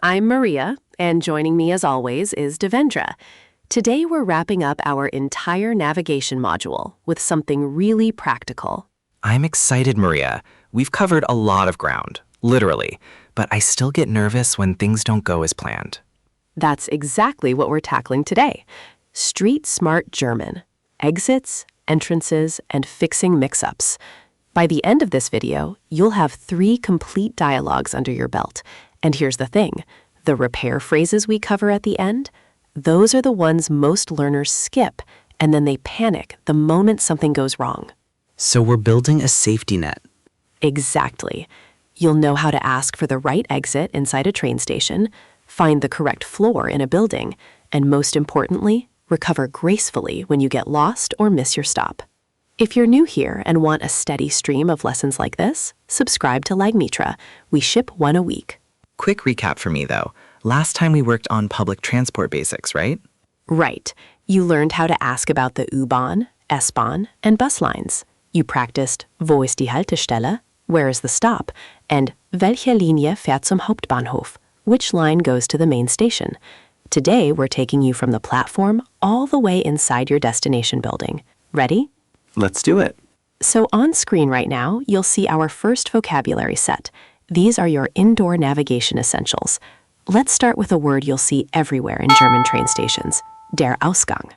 I'm Maria, and joining me as always is Devendra. Today we're wrapping up our entire navigation module with something really practical. I'm excited, Maria. We've covered a lot of ground, literally, but I still get nervous when things don't go as planned. That's exactly what we're tackling today. Street smart German. Exits, entrances, and fixing mix-ups. By the end of this video, you'll have 3 complete dialogues under your belt. And here's the thing, the repair phrases we cover at the end, those are the ones most learners skip, and then they panic the moment something goes wrong. So we're building a safety net. Exactly. You'll know how to ask for the right exit inside a train station, find the correct floor in a building, and most importantly, recover gracefully when you get lost or miss your stop. If you're new here and want a steady stream of lessons like this, subscribe to Lagmitra. We ship 1 a week. Quick recap for me, though. Last time we worked on public transport basics, right? Right. You learned how to ask about the U-Bahn, S-Bahn, and bus lines. You practiced Wo ist die Haltestelle? Where is the stop? And Welche Linie fährt zum Hauptbahnhof? Which line goes to the main station? Today, we're taking you from the platform all the way inside your destination building. Ready? Let's do it. So on screen right now, you'll see our first vocabulary set. These are your indoor navigation essentials. Let's start with a word you'll see everywhere in German train stations, der Ausgang.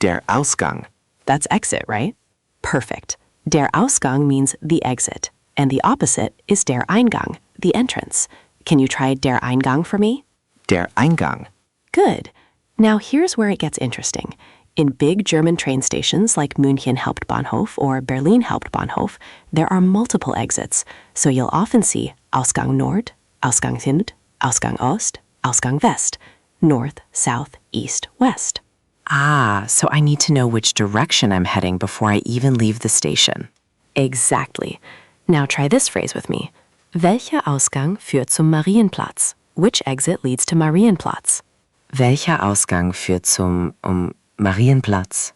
Der Ausgang. That's exit, right? Perfect. Der Ausgang means the exit, and the opposite is der Eingang, the entrance. Can you try der Eingang for me? Der Eingang. Good. Now here's where it gets interesting. In big German train stations like München Hauptbahnhof or Berlin Hauptbahnhof, there are multiple exits, so you'll often see Ausgang Nord, Ausgang Süd, Ausgang Ost, Ausgang West, north, south, east, west. Ah, so I need to know which direction I'm heading before I even leave the station. Exactly. Now try this phrase with me. Welcher Ausgang führt zum Marienplatz? Which exit leads to Marienplatz? Welcher Ausgang führt zum Marienplatz?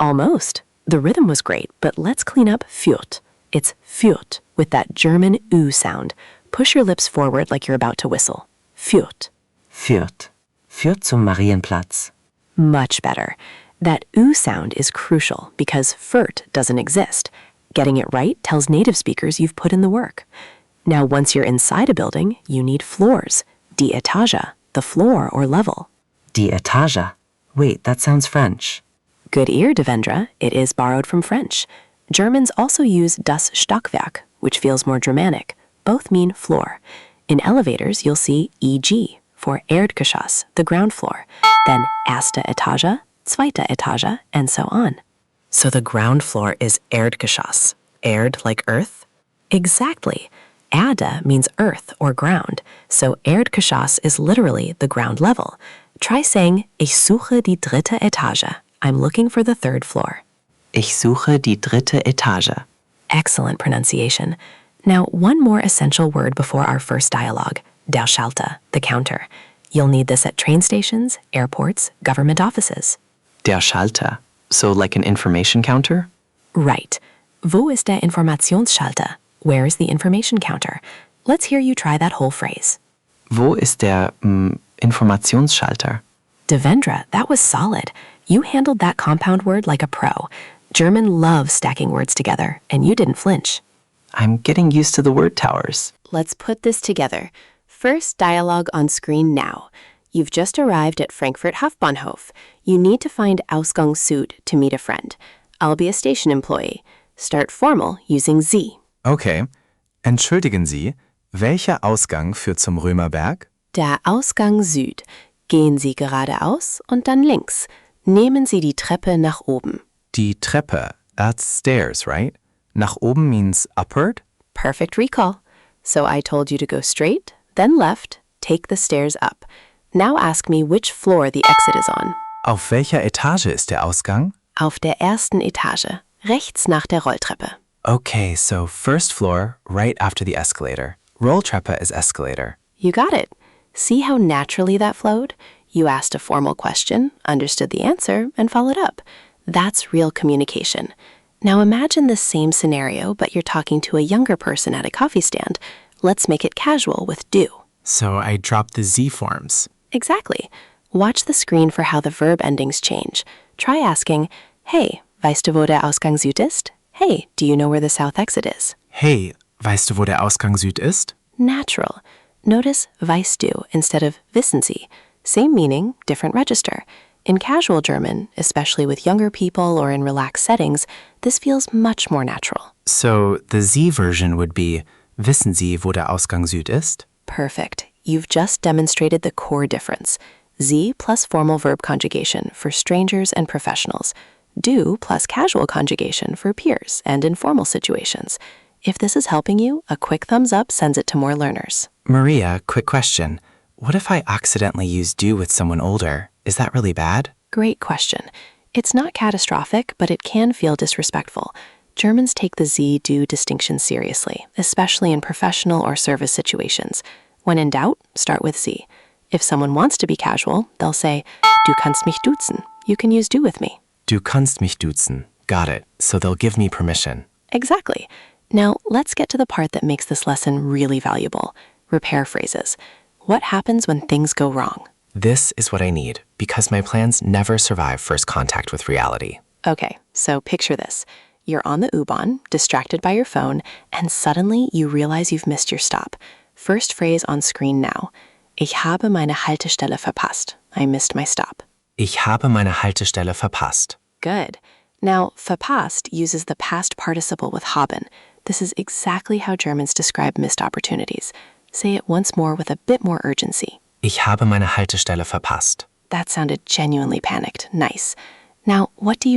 Almost. The rhythm was great, but let's clean up führt. It's führt with that German U sound. Push your lips forward like you're about to whistle. Führt. Führt. Führt zum Marienplatz. Much better. That U sound is crucial because führt doesn't exist. Getting it right tells native speakers you've put in the work. Now, once you're inside a building, you need floors. Die Etage, the floor or level. Die Etage. Wait, that sounds French. Good ear, Devendra. It is borrowed from French. Germans also use das Stockwerk, which feels more Germanic. Both mean floor. In elevators, you'll see EG for Erdgeschoss, the ground floor. Then erste Etage, zweite Etage, and so on. So the ground floor is Erdgeschoss. Erd like earth? Exactly. Erde means earth or ground, so Erdgeschoss is literally the ground level. Try saying, Ich suche die dritte Etage. I'm looking for the 3rd floor. Ich suche die dritte Etage. Excellent pronunciation. Now, one more essential word before our first dialogue, der Schalter, the counter. You'll need this at train stations, airports, government offices. Der Schalter. So like an information counter? Right. Wo ist der Informationsschalter? Where is the information counter? Let's hear you try that whole phrase. Wo ist der Informationsschalter? Devendra, that was solid. You handled that compound word like a pro. German loves stacking words together, and you didn't flinch. I'm getting used to the word towers. Let's put this together. First dialogue on screen now. You've just arrived at Frankfurt Hauptbahnhof. You need to find Ausgang Süd to meet a friend. I'll be a station employee. Start formal using Sie. Okay. Entschuldigen Sie, welcher Ausgang führt zum Römerberg? Der Ausgang Süd. Gehen Sie geradeaus und dann links. Nehmen Sie die Treppe nach oben. Die Treppe, that's stairs, right? Nach oben means upward? Perfect recall. So I told you to go straight, then left, take the stairs up. Now ask me which floor the exit is on. Auf welcher Etage ist der Ausgang? Auf der ersten Etage, rechts nach der Rolltreppe. Okay, so first floor, right after the escalator. Rolltreppe is escalator. You got it. See how naturally that flowed? You asked a formal question, understood the answer, and followed up. That's real communication. Now imagine the same scenario, but you're talking to a younger person at a coffee stand. Let's make it casual with du. So I drop the Sie forms. Exactly. Watch the screen for how the verb endings change. Try asking, hey, weißt du, wo der Ausgang Süd ist? Hey, do you know where the south exit is? Hey, weißt du, wo der Ausgang Süd ist? Natural. Notice weißt du instead of wissen Sie. Same meaning, different register. In casual German, especially with younger people or in relaxed settings, this feels much more natural. So the Sie version would be, wissen Sie, wo der Ausgang Süd ist? Perfect. You've just demonstrated the core difference. Sie plus formal verb conjugation for strangers and professionals. Du plus casual conjugation for peers and informal situations. If this is helping you, a quick thumbs up sends it to more learners. Maria, quick question. What if I accidentally use do with someone older? Is that really bad? Great question. It's not catastrophic, but it can feel disrespectful. Germans take the Sie-Du distinction seriously, especially in professional or service situations. When in doubt, start with Sie. If someone wants to be casual, they'll say, Du kannst mich duzen. You can use do with me. Du kannst mich duzen. Got it. So they'll give me permission. Exactly. Now, let's get to the part that makes this lesson really valuable. Repair phrases. What happens when things go wrong? This is what I need, because my plans never survive first contact with reality. Okay, so picture this. You're on the U-Bahn, distracted by your phone, and suddenly you realize you've missed your stop. First phrase on screen now. Ich habe meine Haltestelle verpasst. I missed my stop. Ich habe meine Haltestelle verpasst. Good. Now, verpasst uses the past participle with haben. This is exactly how Germans describe missed opportunities. Say it once more with a bit more urgency. Ich habe meine Haltestelle verpasst. That sounded genuinely panicked. Nice. Now, what do?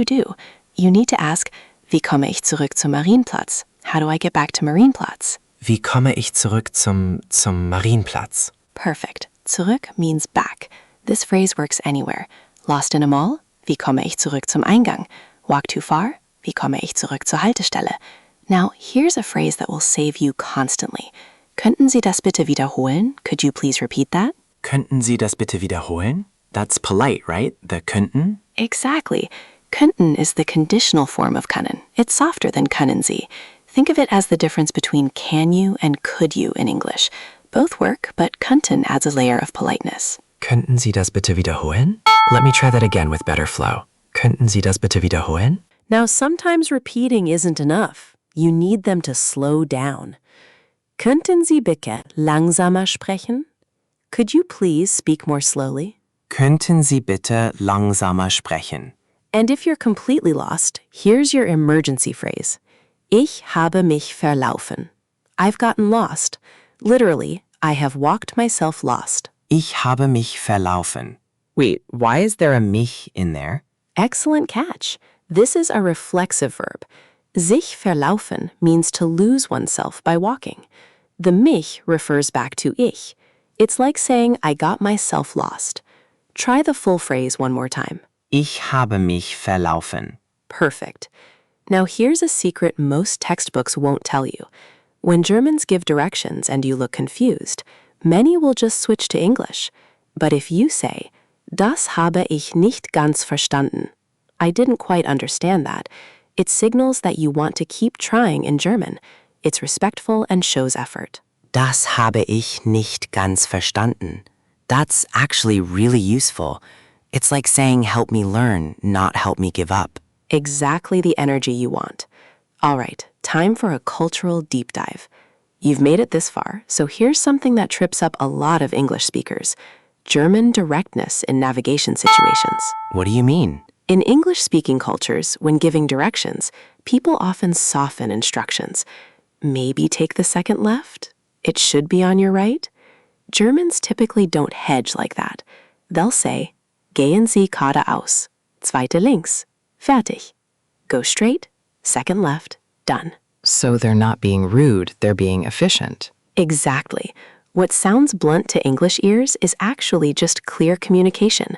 You need to ask, wie komme ich zurück zum Marienplatz? How do I get back to Marienplatz? Wie komme ich zurück zum Marienplatz? Perfect. Zurück means back. This phrase works anywhere. Lost in a mall? Wie komme ich zurück zum Eingang? Walk too far? Wie komme ich zurück zur Haltestelle? Now, here's a phrase that will save you constantly. Könnten Sie das bitte wiederholen? Could you please repeat that? Könnten Sie das bitte wiederholen? That's polite, right? The könnten? Exactly. Könnten is the conditional form of können. It's softer than können Sie. Think of it as the difference between can you and could you in English. Both work, but könnten adds a layer of politeness. Könnten Sie das bitte wiederholen? Let me try that again with better flow. Könnten Sie das bitte wiederholen? Now, sometimes repeating isn't enough. You need them to slow down. Könnten Sie bitte langsamer sprechen? Could you please speak more slowly? Könnten Sie bitte langsamer sprechen? And if you're completely lost, here's your emergency phrase. Ich habe mich verlaufen. I've gotten lost. Literally, I have walked myself lost. Ich habe mich verlaufen. Wait, why is there a mich in there? Excellent catch. This is a reflexive verb. Sich verlaufen means to lose oneself by walking. The mich refers back to ich. It's like saying I got myself lost. Try the full phrase one more time. Ich habe mich verlaufen. Perfect. Now here's a secret most textbooks won't tell you. When Germans give directions and you look confused, many will just switch to English. But if you say, Das habe ich nicht ganz verstanden, I didn't quite understand that, it signals that you want to keep trying in German. It's respectful and shows effort. Das habe ich nicht ganz verstanden. That's actually really useful. It's like saying help me learn, not help me give up. Exactly the energy you want. All right, time for a cultural deep dive. You've made it this far, so here's something that trips up a lot of English speakers. German directness in navigation situations. What do you mean? In English-speaking cultures, when giving directions, people often soften instructions. Maybe take the second left? It should be on your right? Germans typically don't hedge like that. They'll say, Gehen Sie geradeaus. Zweite links. Fertig. Go straight. Second left. Done. So they're not being rude, they're being efficient. Exactly. What sounds blunt to English ears is actually just clear communication.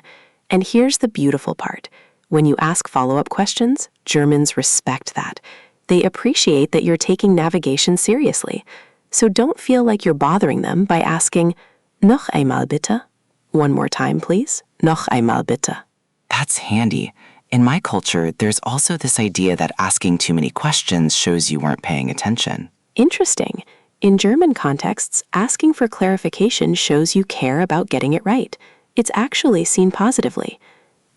And here's the beautiful part. When you ask follow-up questions, Germans respect that. They appreciate that you're taking navigation seriously. So don't feel like you're bothering them by asking, Noch einmal bitte. One more time, please. Noch einmal bitte. That's handy. In my culture, there's also this idea that asking too many questions shows you weren't paying attention. Interesting. In German contexts, asking for clarification shows you care about getting it right. It's actually seen positively.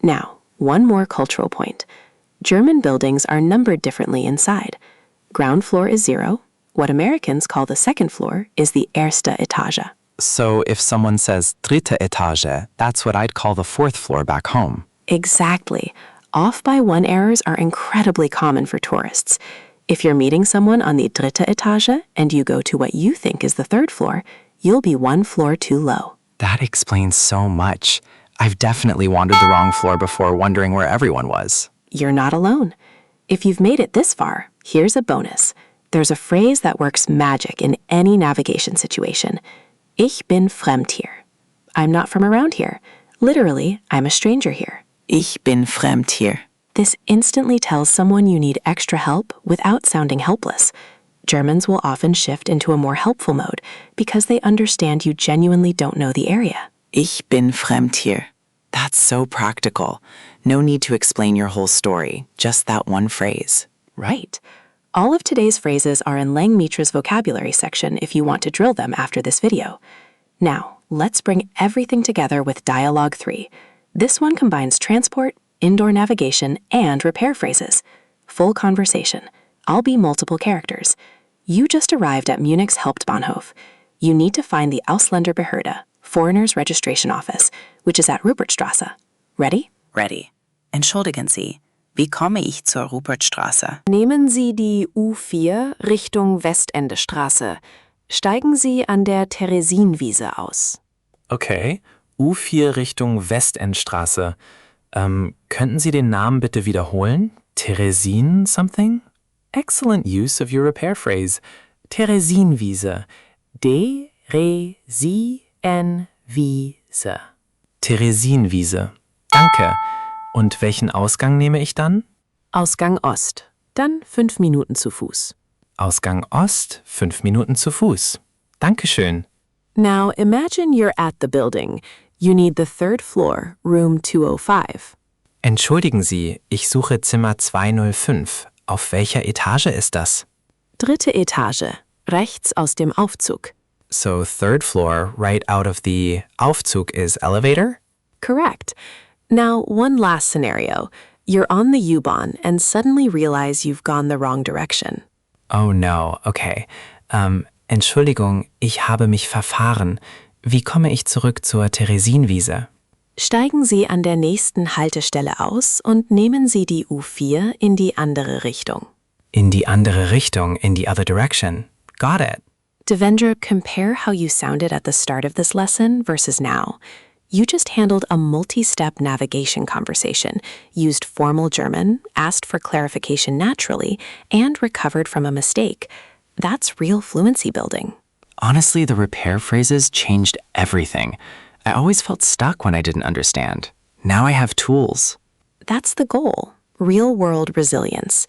Now, one more cultural point. German buildings are numbered differently inside. Ground floor is 0. What Americans call the second floor is the erste Etage. So if someone says dritte Etage, that's what I'd call the 4th floor back home. Exactly. Off by one errors are incredibly common for tourists. If you're meeting someone on the dritte Etage and you go to what you think is the 3rd floor, you'll be one floor too low. That explains so much. I've definitely wandered the wrong floor before, wondering where everyone was. You're not alone. If you've made it this far, here's a bonus. There's a phrase that works magic in any navigation situation. Ich bin fremd hier. I'm not from around here. Literally, I'm a stranger here. Ich bin fremd hier. This instantly tells someone you need extra help without sounding helpless. Germans will often shift into a more helpful mode because they understand you genuinely don't know the area. Ich bin fremd hier. That's so practical. No need to explain your whole story, just that one phrase. Right. All of today's phrases are in Langmietra's vocabulary section if you want to drill them after this video. Now, let's bring everything together with Dialogue 3. This one combines transport, indoor navigation, and repair phrases. Full conversation. I'll be multiple characters. You just arrived at Munich's Hauptbahnhof. You need to find the Ausländerbehörde, Foreigners Registration Office, which is at Rupertstraße. Ready? Ready. Entschuldigen Sie, wie komme ich zur Rupertstraße? Nehmen Sie die U4 Richtung Westendestraße. Steigen Sie an der Theresienwiese aus. Okay, U4 Richtung Westendstraße. Könnten Sie den Namen bitte wiederholen? Theresien something? Excellent use of your repair phrase. Theresienwiese. Theresienwiese. Theresienwiese. Danke. Und welchen Ausgang nehme ich dann? Ausgang Ost. Dann 5 Minuten zu Fuß. Ausgang Ost, 5 Minuten zu Fuß. Dankeschön. Now imagine you're at the building. You need the 3rd floor, room 205. Entschuldigen Sie, ich suche Zimmer 205. Auf welcher Etage ist das? Dritte Etage, rechts aus dem Aufzug. So 3rd floor, right out of the Aufzug is elevator? Correct. Now, one last scenario. You're on the U-Bahn and suddenly realize you've gone the wrong direction. Oh no, okay. Entschuldigung, ich habe mich verfahren. Wie komme ich zurück zur Theresienwiese? Steigen Sie an der nächsten Haltestelle aus und nehmen Sie die U4 in die andere Richtung. In die andere Richtung, in the other direction. Got it. Devendra, compare how you sounded at the start of this lesson versus now. You just handled a multi-step navigation conversation, used formal German, asked for clarification naturally, and recovered from a mistake. That's real fluency building. Honestly, the repair phrases changed everything. I always felt stuck when I didn't understand. Now I have tools. That's the goal, real-world resilience.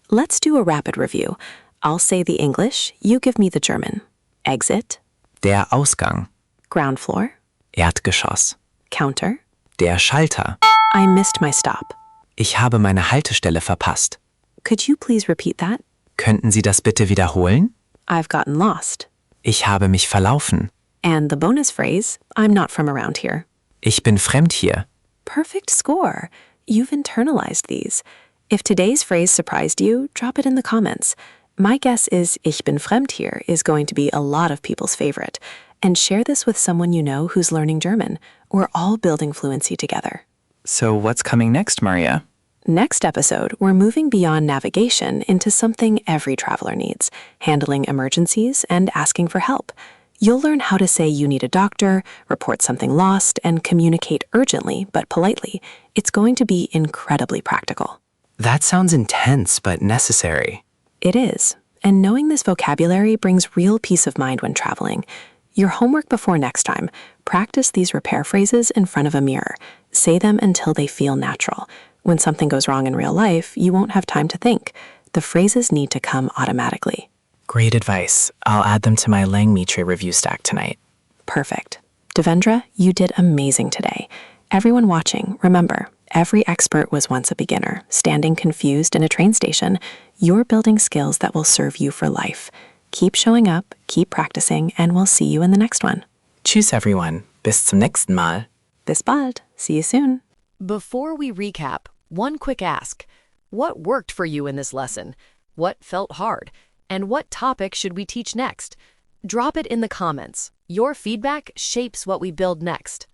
Let's do a rapid review. I'll say the English, you give me the German. Exit. Der Ausgang. Ground floor. Erdgeschoss. Counter. Der Schalter. I missed my stop. Ich habe meine Haltestelle verpasst. Could you please repeat that? Könnten Sie das bitte wiederholen? I've gotten lost. Ich habe mich verlaufen. And the bonus phrase, I'm not from around here. Ich bin fremd hier. Perfect score. You've internalized these. If today's phrase surprised you, drop it in the comments. My guess is Ich bin fremd hier is going to be a lot of people's favorite. And share this with someone you know who's learning German. We're all building fluency together. So what's coming next, Maria? Next episode, we're moving beyond navigation into something every traveler needs, handling emergencies and asking for help. You'll learn how to say you need a doctor, report something lost, and communicate urgently but politely. It's going to be incredibly practical. That sounds intense but necessary. It is, and knowing this vocabulary brings real peace of mind when traveling. Your homework before next time, practice these repair phrases in front of a mirror. Say them until they feel natural. When something goes wrong in real life, you won't have time to think. The phrases need to come automatically. Great advice. I'll add them to my Langmietra review stack tonight. Perfect. Devendra, you did amazing today. Everyone watching, remember, every expert was once a beginner, standing confused in a train station. You're building skills that will serve you for life. Keep showing up, keep practicing, and we'll see you in the next one. Tschüss, everyone. Bis zum nächsten Mal. Bis bald. See you soon. Before we recap, one quick ask. What worked for you in this lesson? What felt hard? And what topic should we teach next? Drop it in the comments. Your feedback shapes what we build next.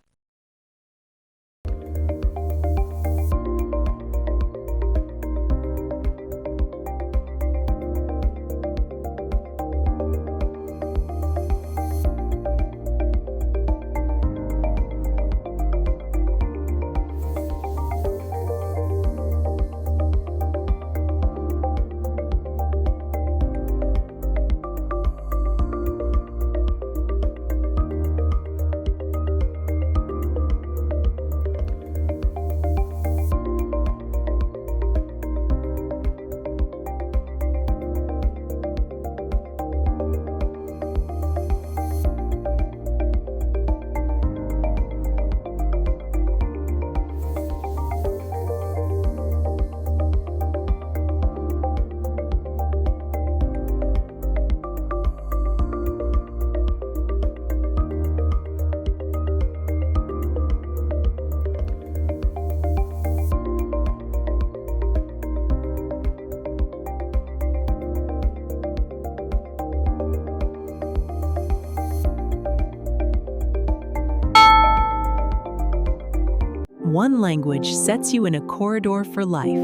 One language sets you in a corridor for life.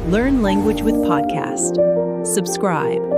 Learn language with podcast. Subscribe.